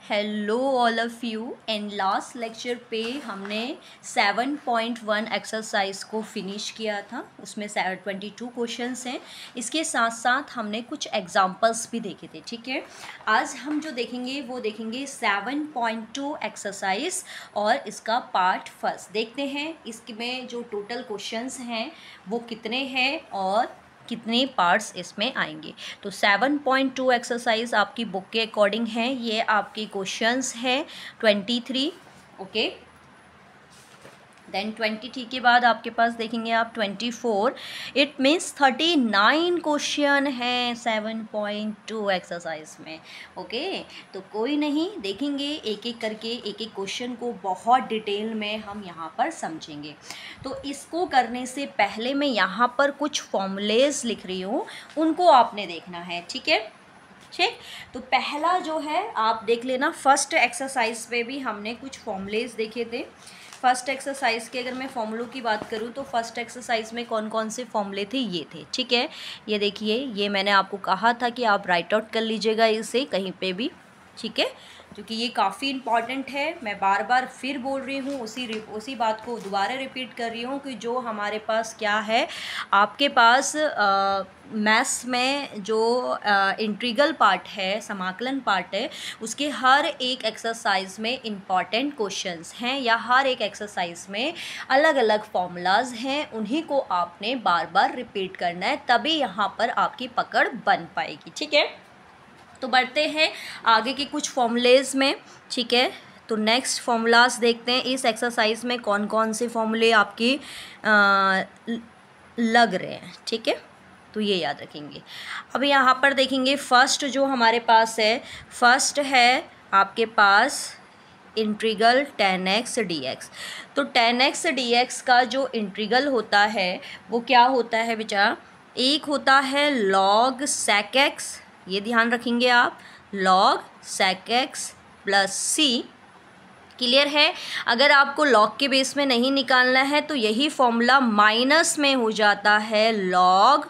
Hello all of you. And last lecture पे हमने 7.1 exercise को फिनिश किया था। उसमें 22 क्वेश्चंस हैं। इसके साथ साथ हमने कुछ एग्जांपल्स भी देखे थे। ठीक है, आज हम जो देखेंगे वो देखेंगे 7.2 एक्सरसाइज और इसका पार्ट फर्स्ट। देखते हैं इसमें जो टोटल क्वेश्चंस हैं वो कितने हैं और कितने पार्ट्स इसमें आएंगे। तो 7.2 एक्सरसाइज आपकी बुक के अकॉर्डिंग है। ये आपके क्वेश्चंस हैं 23। ओके, देन 23 के बाद आपके पास देखेंगे आप 24। इट मीन्स 39 क्वेश्चन हैं 7.2 एक्सरसाइज में। ओके, तो कोई नहीं, देखेंगे एक एक करके, एक एक क्वेश्चन को बहुत डिटेल में हम यहाँ पर समझेंगे। तो इसको करने से पहले मैं यहाँ पर कुछ फॉर्मूलेज लिख रही हूँ, उनको आपने देखना है। ठीक है, ठीक। तो पहला जो है आप देख लेना, फर्स्ट एक्सरसाइज पे भी हमने कुछ फॉर्मूलेज देखे थे। फर्स्ट एक्सरसाइज के अगर मैं फॉर्मूलों की बात करूँ तो फर्स्ट एक्सरसाइज में कौन कौन से फॉर्मूले थे, ये थे। ठीक है, ये देखिए, ये मैंने आपको कहा था कि आप राइट आउट कर लीजिएगा इसे कहीं पे भी। ठीक है, क्योंकि ये काफ़ी इम्पॉर्टेंट है। मैं बार बार फिर बोल रही हूँ, उसी बात को दोबारा रिपीट कर रही हूँ कि जो हमारे पास क्या है, आपके पास मैथ्स में जो इंटीग्रल पार्ट है, समाकलन पार्ट है, उसके हर एक एक्सरसाइज में इम्पॉर्टेंट क्वेश्चंस हैं या हर एक एक्सरसाइज में अलग अलग फॉर्मूलाज हैं। उन्हीं को आपने बार बार रिपीट करना है, तभी यहाँ पर आपकी पकड़ बन पाएगी। ठीक है, तो बढ़ते हैं आगे के कुछ फॉर्मूलेज में। ठीक है, तो नेक्स्ट फॉर्मूलाज देखते हैं इस एक्सरसाइज में कौन कौन से फॉर्मूले आपकी लग रहे हैं। ठीक है, तो ये याद रखेंगे। अब यहाँ पर देखेंगे फर्स्ट जो हमारे पास है, फर्स्ट है आपके पास इंटीग्रल tan x dx। तो tan x dx का जो इंटीग्रल होता है वो क्या होता है बेटा, एक होता है log sec x, ये ध्यान रखेंगे आप, log sec x plus c। Clear है। अगर आपको लॉग के बेस में नहीं निकालना है तो यही फॉर्मूला माइनस में हो जाता है log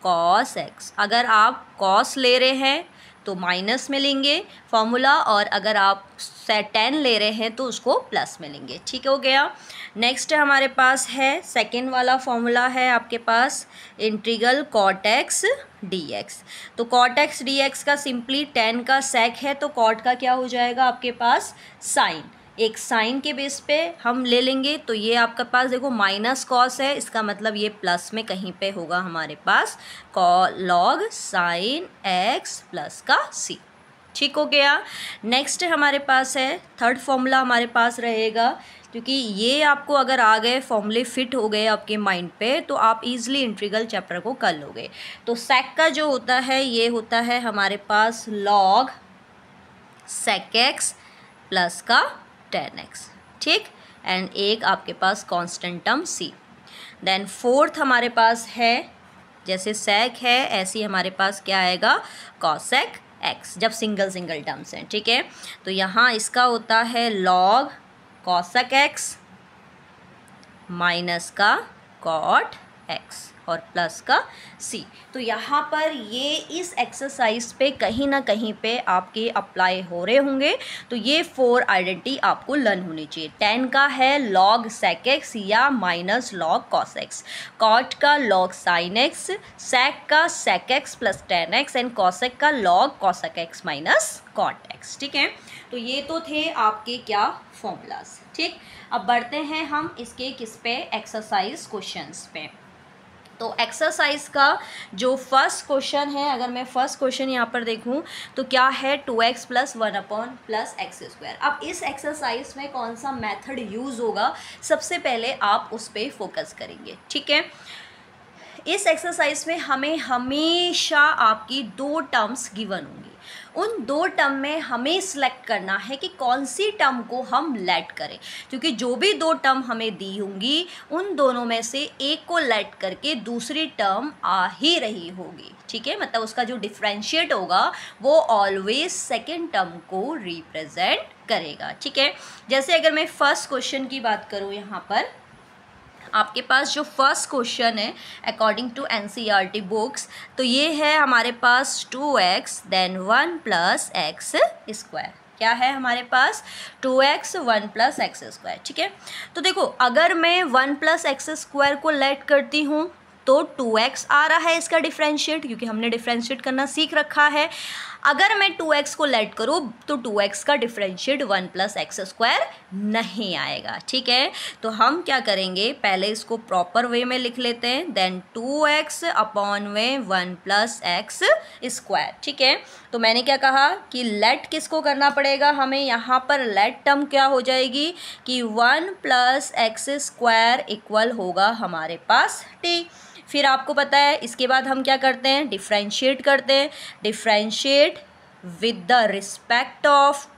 cos x। अगर आप cos ले रहे हैं तो माइनस में लेंगे फॉर्मूला, और अगर आप tan ले रहे हैं तो उसको प्लस में लेंगे। ठीक हो गया। नेक्स्ट हमारे पास है सेकेंड वाला फॉर्मूला है आपके पास इंटीग्रल cot x dx। तो cot x dx का सिंपली tan का sec है तो cot का क्या हो जाएगा आपके पास साइन, एक साइन के बेस पे हम ले लेंगे। तो ये आपके पास देखो माइनस कॉस है, इसका मतलब ये प्लस में कहीं पे होगा हमारे पास log साइन x प्लस का c। ठीक हो गया। नेक्स्ट हमारे पास है थर्ड फॉर्मूला हमारे पास रहेगा, क्योंकि ये आपको अगर आ गए फॉर्मूले फिट हो गए आपके माइंड पे तो आप इजीली इंटीग्रल चैप्टर को कर लोगे। तो सेक का जो होता है ये होता है हमारे पास log sec x प्लस का tan x। ठीक, एंड एक आपके पास constant term c। Then fourth हमारे पास है, जैसे sec है ऐसे ही हमारे पास क्या आएगा cosec x, जब सिंगल सिंगल टर्म्स हैं। ठीक है, तो यहाँ इसका होता है log cosec x माइनस का cot x और प्लस का c। तो यहाँ पर ये इस एक्सरसाइज पे कहीं ना कहीं पे आपके अप्लाई हो रहे होंगे। तो ये 4 आइडेंटिटी आपको लर्न होनी चाहिए। tan का है log sec x या minus log cos x, cot का log sin x, sec का sec x plus tan x and cosec का log cosec x minus cot x। ठीक है, तो ये तो थे आपके क्या फॉर्मूलाज। ठीक, अब बढ़ते हैं हम इसके किस पे, एक्सरसाइज क्वेश्चंस पे। तो एक्सरसाइज का जो फर्स्ट क्वेश्चन है, अगर मैं फर्स्ट क्वेश्चन यहाँ पर देखूँ तो क्या है 2x plus 1 upon plus X square. अब इस एक्सरसाइज में कौन सा मेथड यूज़ होगा, सबसे पहले आप उस पर फोकस करेंगे। ठीक है, इस एक्सरसाइज में हमें हमेशा आपकी 2 टर्म्स गिवन होंगी। उन 2 टर्म में हमें सिलेक्ट करना है कि कौन सी टर्म को हम लेट करें, क्योंकि जो भी 2 टर्म हमें दी होंगी उन दोनों में से एक को लेट करके दूसरी टर्म आ ही रही होगी। ठीक है, मतलब उसका जो डिफरेंशिएट होगा वो ऑलवेज सेकेंड टर्म को रिप्रेजेंट करेगा। ठीक है, जैसे अगर मैं फर्स्ट क्वेश्चन की बात करूँ, यहाँ पर आपके पास जो फर्स्ट क्वेश्चन है अकॉर्डिंग टू NCERT बुक्स, तो ये है हमारे पास 2x then 1 plus X square. क्या है हमारे पास 2x 1 प्लस एक्स स्क्वायर। ठीक है, तो देखो अगर मैं 1 प्लस एक्स स्क्वायर को लेट करती हूँ तो 2x आ रहा है इसका डिफ्रेंशिएट, क्योंकि हमने डिफ्रेंशिएट करना सीख रखा है। अगर मैं 2x को लेट करूँ तो 2x का डिफ्रेंशिएट 1 प्लस एक्स स्क्वायर नहीं आएगा। ठीक है, तो हम क्या करेंगे, पहले इसको प्रॉपर वे में लिख लेते हैं, देन 2x अपॉन में 1 प्लस एक्स स्क्वायर। ठीक है, तो मैंने क्या कहा कि लेट किसको करना पड़ेगा, हमें यहाँ पर लेट टर्म क्या हो जाएगी कि 1 प्लस एक्स स्क्वायर इक्वल होगा हमारे पास t। फिर आपको पता है इसके बाद हम क्या करते हैं, डिफ्रेंशिएट करते हैं, differentiate with the respect of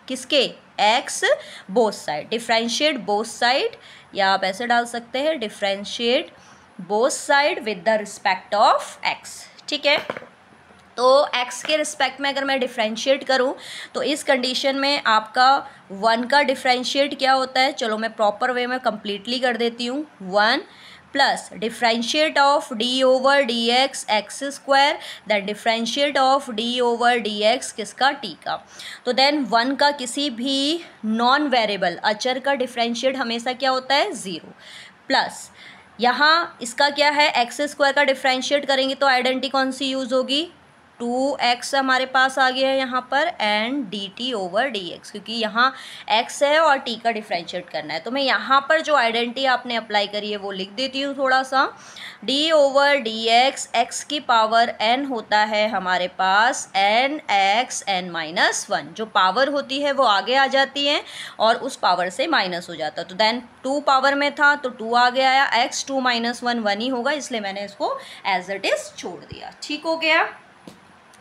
किसके, x both side, differentiate both side, या आप ऐसे डाल सकते हैं differentiate both side with the respect of x। ठीक है, तो x के रिस्पेक्ट में अगर मैं डिफ्रेंशिएट करूं तो इस कंडीशन में आपका 1 का डिफ्रेंशिएट क्या होता है, चलो मैं प्रॉपर वे में कंप्लीटली कर देती हूँ, 1 plus differentiate of D over D x square, that differentiate of D over D x किसका, t का। तो देन 1 का किसी भी नॉन वेरिएबल अचर का डिफ्रेंशिएट हमेशा क्या होता है, 0, प्लस यहाँ इसका क्या है, एक्स स्क्वायर का डिफ्रेंशिएट करेंगे तो आइडेंटिटी कौन सी यूज़ होगी, 2x हमारे पास आ गया है यहाँ पर, एंड dt ओवर dx, क्योंकि यहाँ x है और t का डिफ्रेंशिएट करना है। तो मैं यहाँ पर जो आइडेंटिटी आपने अप्लाई करी है वो लिख देती हूँ थोड़ा सा, d ओवर dx x की पावर n होता है हमारे पास n x n माइनस 1, जो पावर होती है वो आगे आ जाती है और उस पावर से माइनस हो जाता है। तो देन 2 पावर में था तो 2 आगे आया, x 2 माइनस 1 1 ही होगा, इसलिए मैंने इसको एज इट इज़ छोड़ दिया। ठीक हो गया,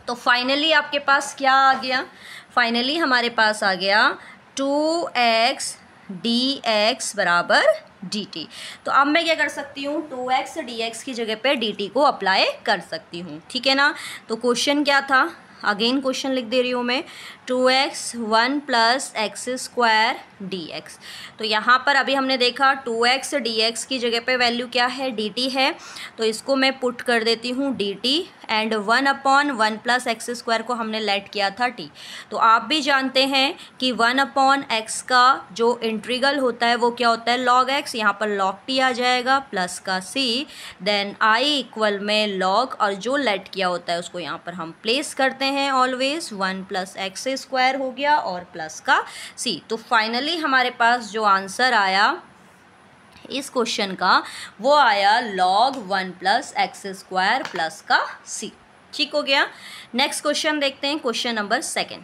तो फाइनली आपके पास क्या आ गया, फाइनली हमारे पास आ गया 2x dx बराबर dt। तो अब मैं क्या कर सकती हूँ, 2x dx की जगह पे dt को अप्लाई कर सकती हूँ। ठीक है ना, तो क्वेश्चन क्या था, अगेन क्वेश्चन लिख दे रही हूँ मैं, 2x 1 plus X square dx। तो यहाँ पर अभी हमने देखा 2x dx की जगह पे वैल्यू क्या है, dt है, तो इसको मैं पुट कर देती हूँ dt, and 1 upon 1 plus X square को हमने लेट किया था t। तो आप भी जानते हैं कि 1 अपॉन x का जो इंटीग्रल होता है वो क्या होता है, log x, यहाँ पर log t आ जाएगा प्लस का c, देन i इक्वल में log, और जो लेट किया होता है उसको यहाँ पर हम प्लेस करते हैं ऑलवेज, 1 प्लस एक्स स्क्वायर हो गया और प्लस का c। तो फाइनली हमारे पास जो आंसर आया इस क्वेश्चन का वो आया log 1 plus X square plus का c। ठीक हो गया, नेक्स्ट क्वेश्चन देखते हैं, क्वेश्चन नंबर 2।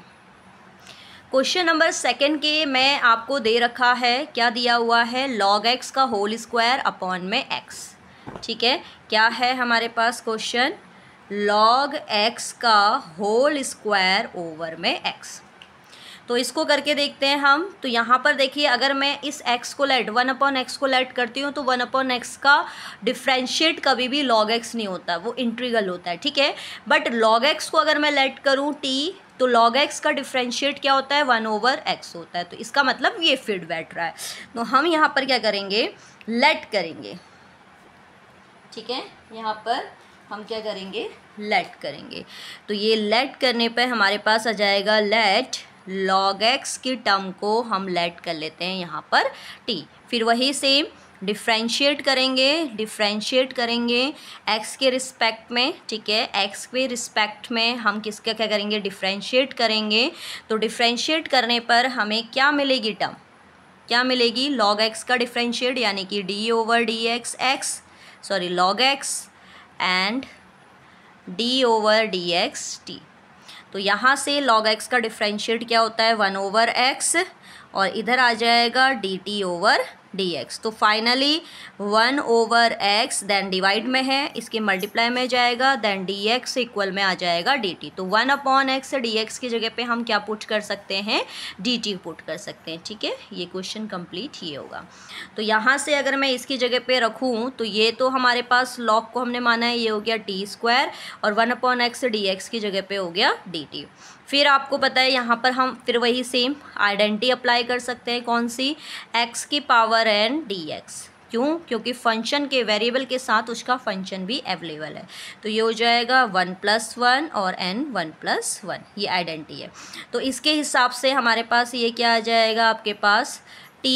क्वेश्चन नंबर 2 के मैं आपको दे रखा है, क्या दिया हुआ है, log x का होल स्क्वायर अपॉन में x। ठीक है, क्या है हमारे पास क्वेश्चन, log x का होल स्क्वायर ओवर में x। तो इसको करके देखते हैं हम। तो यहाँ पर देखिए, अगर मैं इस x को लेट 1 अपॉन एक्स को लेट करती हूँ तो 1 अपॉन एक्स का डिफ्रेंशिएट कभी भी log x नहीं होता, वो इंटीग्रल होता है। ठीक है, बट log x को अगर मैं लेट करूँ t तो log x का डिफ्रेंशिएट क्या होता है, 1 ओवर x होता है। तो इसका मतलब ये फिट बैठ रहा है, तो हम यहाँ पर क्या करेंगे, लेट करेंगे। ठीक है, यहाँ पर हम क्या करेंगे, लेट करेंगे। तो ये लेट करने पर हमारे पास आ जाएगा लेट log x की टर्म को हम लेट कर लेते हैं यहाँ पर t, फिर वही सेम डिफ्रेंशिएट करेंगे x के रिस्पेक्ट में। ठीक है, x के रिस्पेक्ट में हम किसका क्या करेंगे, डिफ्रेंशिएट करेंगे। तो डिफ्रेंशिएट करने पर हमें क्या मिलेगी टर्म, क्या मिलेगी, log x का डिफ्रेंशिएट यानी कि d over D x x, sorry log x and d over D x t। तो यहाँ से log x का डिफ्रेंशिएट क्या होता है, 1 ओवर x, और इधर आ जाएगा dt ओवर dx। तो finally 1 over x then divide में है, इसके मल्टीप्लाई में जाएगा, देन dx इक्वल में आ जाएगा dt। तो 1 अपॉन एक्स dx की जगह पे हम क्या पुट कर सकते हैं, dt पुट कर सकते हैं। ठीक है, ये क्वेश्चन कंप्लीट ये होगा। तो यहाँ से अगर मैं इसकी जगह पे रखूँ तो ये तो हमारे पास log को हमने माना है, ये हो गया t स्क्वायर, और 1 अपॉन एक्स dx की जगह पे हो गया dt। फिर आपको पता है यहाँ पर हम फिर वही सेम आइडेंटिटी अप्लाई कर सकते हैं, कौन सी, x की पावर n dx। क्यों? क्योंकि फंक्शन के वेरिएबल के साथ उसका फंक्शन भी अवेलेबल है। तो ये हो जाएगा 1+1 और n 1+1, ये आइडेंटिटी है। तो इसके हिसाब से हमारे पास ये क्या आ जाएगा आपके पास t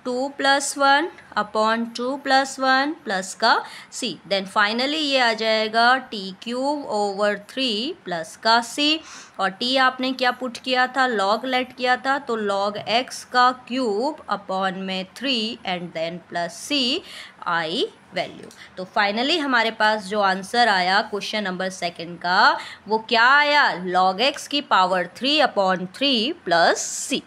2+1 अपॉन 2+1 प्लस का c, देन फाइनली ये आ जाएगा t³ प्लस का c, और t आपने क्या पुट किया था, लॉग लेट किया था, तो log x का क्यूब अपॉन में 3 and then plus c I value. तो फाइनली हमारे पास जो आंसर आया क्वेश्चन नंबर 2 का वो क्या आया, log x की power 3 upon 3 plus c।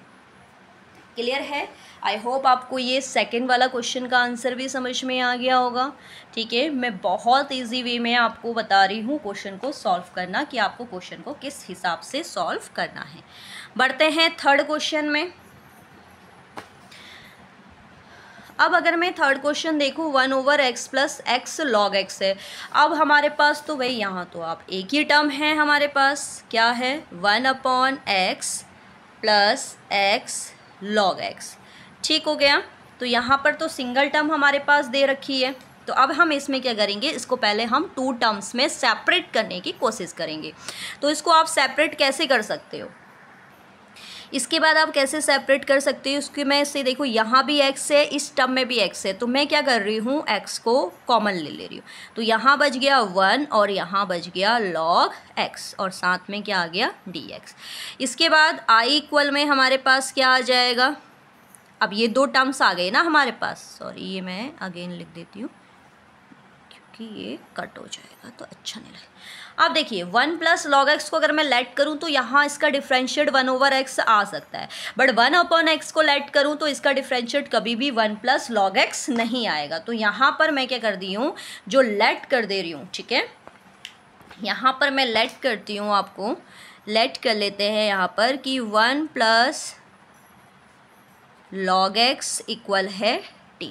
Clear है? आई होप आपको ये सेकंड वाला क्वेश्चन का आंसर भी समझ में आ गया होगा। ठीक है, मैं बहुत इजी वे में आपको बता रही हूँ क्वेश्चन को सॉल्व करना, कि आपको क्वेश्चन को किस हिसाब से सॉल्व करना है। बढ़ते हैं थर्ड क्वेश्चन में। अब अगर मैं थर्ड क्वेश्चन देखूँ 1/x plus x log x है। अब हमारे पास तो भाई यहाँ तो आप एक ही टर्म है, हमारे पास क्या है 1/x plus x log x। ठीक हो गया। तो यहाँ पर तो सिंगल टर्म हमारे पास दे रखी है, तो अब हम इसमें क्या करेंगे, इसको पहले हम 2 टर्म्स में सेपरेट करने की कोशिश करेंगे। तो इसको आप सेपरेट कैसे कर सकते हो, इसके बाद आप कैसे सेपरेट कर सकते हो, उसके मैं से देखो यहाँ भी x है, इस टर्म में भी x है, तो मैं क्या कर रही हूँ x को कॉमन ले रही हूँ। तो यहाँ बच गया 1 और यहाँ बच गया log x और साथ में क्या आ गया dx। इसके बाद i इक्वल में हमारे पास क्या आ जाएगा, अब ये 2 टर्म्स आ गए ना हमारे पास, सॉरी ये मैं अगेन लिख देती हूँ क्योंकि ये कट हो जाएगा तो अच्छा नहीं लगेगा। अब देखिए 1 प्लस log x को अगर मैं लेट करूँ तो यहाँ इसका डिफरेंशिएट 1/x आ सकता है, बट 1/x को लेट करूँ तो इसका डिफरेंशिएट कभी भी 1 प्लस log x नहीं आएगा। तो यहाँ पर मैं क्या कर दी हूँ, जो लेट कर दे रही हूँ, ठीक है, यहाँ पर मैं लेट करती हूँ, आपको लेट कर लेते हैं यहाँ पर कि 1 प्लस log x इक्वल है t।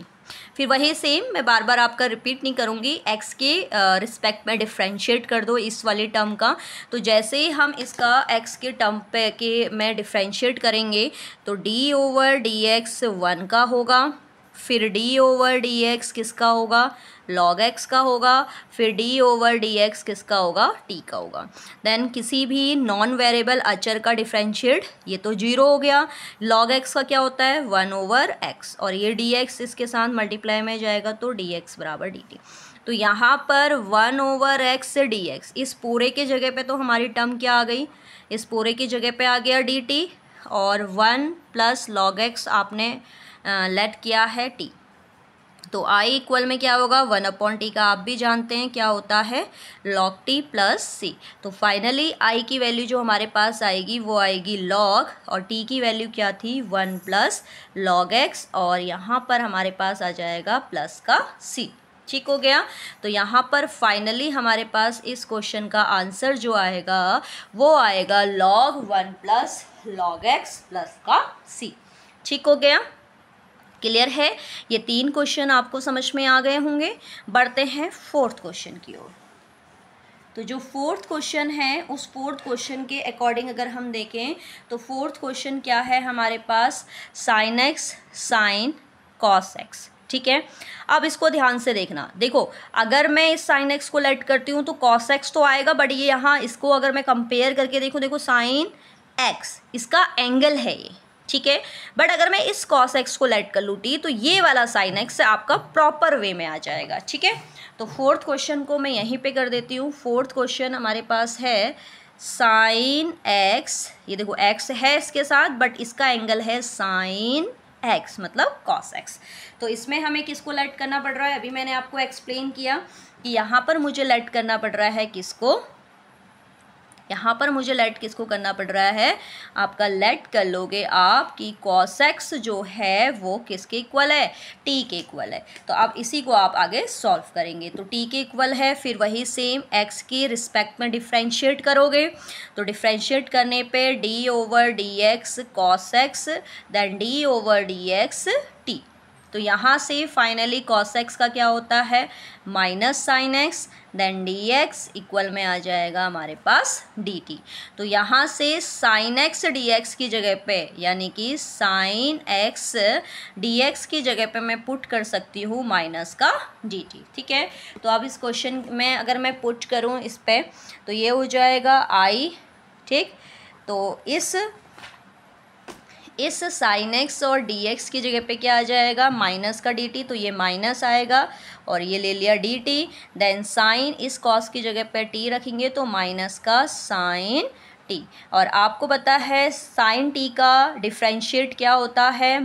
फिर वही सेम मैं बार बार आपका रिपीट नहीं करूँगी, x के रिस्पेक्ट में डिफ्रेंशिएट कर दो इस वाले टर्म का। तो जैसे ही हम इसका x के टर्म पे के में डिफ्रेंशिएट करेंगे तो d/dx 1 का होगा, फिर d/dx किसका होगा, log x का होगा, फिर d/dx किसका होगा, t का होगा। देन किसी भी नॉन वेरिएबल अचर का डिफरेंशिएट, ये तो 0 हो गया, log x का क्या होता है 1/x, और ये dx इसके साथ मल्टीप्लाई में जाएगा तो dx बराबर dt। तो यहाँ पर 1/x dx, इस पूरे के जगह पे तो हमारी टर्म क्या आ गई, इस पूरे की जगह पे आ गया dt, और 1 प्लस log x आपने लेट किया है t। तो i इक्वल में क्या होगा 1/t का आप भी जानते हैं क्या होता है log t प्लस c। तो फाइनली i की वैल्यू जो हमारे पास आएगी वो आएगी log, और t की वैल्यू क्या थी 1 प्लस log x, और यहाँ पर हमारे पास आ जाएगा प्लस का c। ठीक हो गया। तो यहाँ पर फाइनली हमारे पास इस क्वेश्चन का आंसर जो आएगा वो आएगा log 1 plus log x plus का c। ठीक हो गया, क्लियर है। ये 3 क्वेश्चन आपको समझ में आ गए होंगे। बढ़ते हैं फोर्थ क्वेश्चन की ओर। तो जो फोर्थ क्वेश्चन है उस फोर्थ क्वेश्चन के अकॉर्डिंग अगर हम देखें तो फोर्थ क्वेश्चन क्या है हमारे पास, sin x sin cos x। ठीक है, अब इसको ध्यान से देखना। देखो अगर मैं इस sin x को लेट करती हूँ तो cos x तो आएगा, बट ये यहाँ इसको अगर मैं कंपेयर करके देखूँ, देखो sin x इसका एंगल है ये, ठीक है, बट अगर मैं इस cos x को लेट कर लूटी तो ये वाला sin x आपका प्रॉपर वे में आ जाएगा। ठीक है, तो फोर्थ क्वेश्चन को मैं यहीं पे कर देती हूँ। फोर्थ क्वेश्चन हमारे पास है sin x, ये देखो x है इसके साथ, बट इसका एंगल है sin x मतलब cos x। तो इसमें हमें किसको लेट करना पड़ रहा है, अभी मैंने आपको एक्सप्लेन किया कि यहाँ पर मुझे लेट करना पड़ रहा है किसको, यहाँ पर मुझे लेट किसको करना पड़ रहा है, आपका लेट कर लोगे आप कि cos x जो है वो किसके इक्वल है, t के इक्वल है। तो अब इसी को आप आगे सॉल्व करेंगे। तो t के इक्वल है, फिर वही सेम x के रिस्पेक्ट में डिफ्रेंशिएट करोगे, तो डिफ्रेंशिएट करने पे d/dx cos x then d/dx t। तो यहाँ से फाइनली cos x का क्या होता है minus sine X, then dx equal में आ जाएगा हमारे पास dt। तो यहाँ से साइन x dx की जगह पे यानी कि साइन x dx की जगह पे मैं पुट कर सकती हूँ माइनस का dt। ठीक है, तो अब इस क्वेश्चन में अगर मैं पुट करूँ इस पे तो ये हो जाएगा i। ठीक, तो इस साइन एक्स और डी एक्स की जगह पे क्या आ जाएगा माइनस का डी टी, तो ये माइनस आएगा और ये ले लिया डी टी। देन साइन इस कॉस की जगह पे टी रखेंगे तो माइनस का साइन टी। और आपको पता है साइन टी का डिफ्रेंशिएट क्या होता है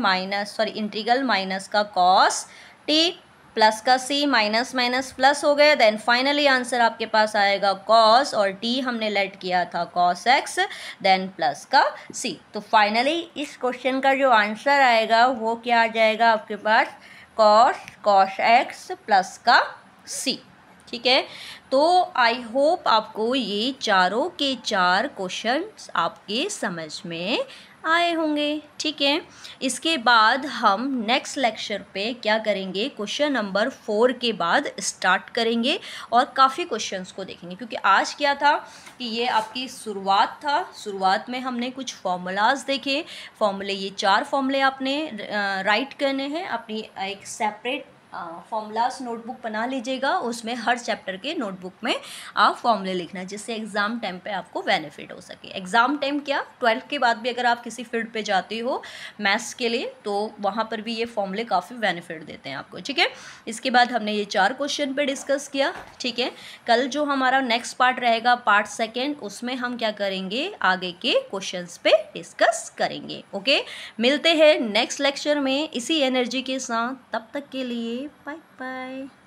इंटीग्रल माइनस का कॉस टी प्लस का सी, माइनस माइनस प्लस हो गया। देन फाइनली आंसर आपके पास आएगा कॉस और टी हमने लेट किया था कॉस एक्स, देन प्लस का सी। तो फाइनली इस क्वेश्चन का जो आंसर आएगा वो क्या आ जाएगा आपके पास कॉस एक्स प्लस का सी। ठीक है, तो आई होप आपको ये चारों के चार क्वेश्चन आपके समझ में आए होंगे। ठीक है, इसके बाद हम नेक्स्ट लेक्चर पे क्या करेंगे क्वेश्चन नंबर 4 के बाद स्टार्ट करेंगे और काफ़ी क्वेश्चंस को देखेंगे, क्योंकि आज क्या था कि ये आपकी शुरुआत था। शुरुआत में हमने कुछ फॉर्मूलाज देखे, ये 4 फॉर्मूले आपने राइट करने हैं। अपनी एक सेपरेट फॉर्मूलाज नोटबुक बना लीजिएगा, उसमें हर चैप्टर के नोटबुक में आप फॉर्मूले लिखना, जिससे एग्ज़ाम टाइम पे आपको बेनिफिट हो सके। एग्ज़ाम टाइम क्या 12th के बाद भी अगर आप किसी फील्ड पे जाते हो मैथ्स के लिए तो वहाँ पर भी ये फॉर्मूले काफ़ी बेनिफिट देते हैं आपको। ठीक है, इसके बाद हमने ये 4 क्वेश्चन पे डिस्कस किया। ठीक है, कल जो हमारा नेक्स्ट पार्ट रहेगा पार्ट 2, उसमें हम क्या करेंगे आगे के क्वेश्चन पे डिस्कस करेंगे। ओके, मिलते हैं नेक्स्ट लेक्चर में इसी एनर्जी के साथ, तब तक के लिए बाय बाय।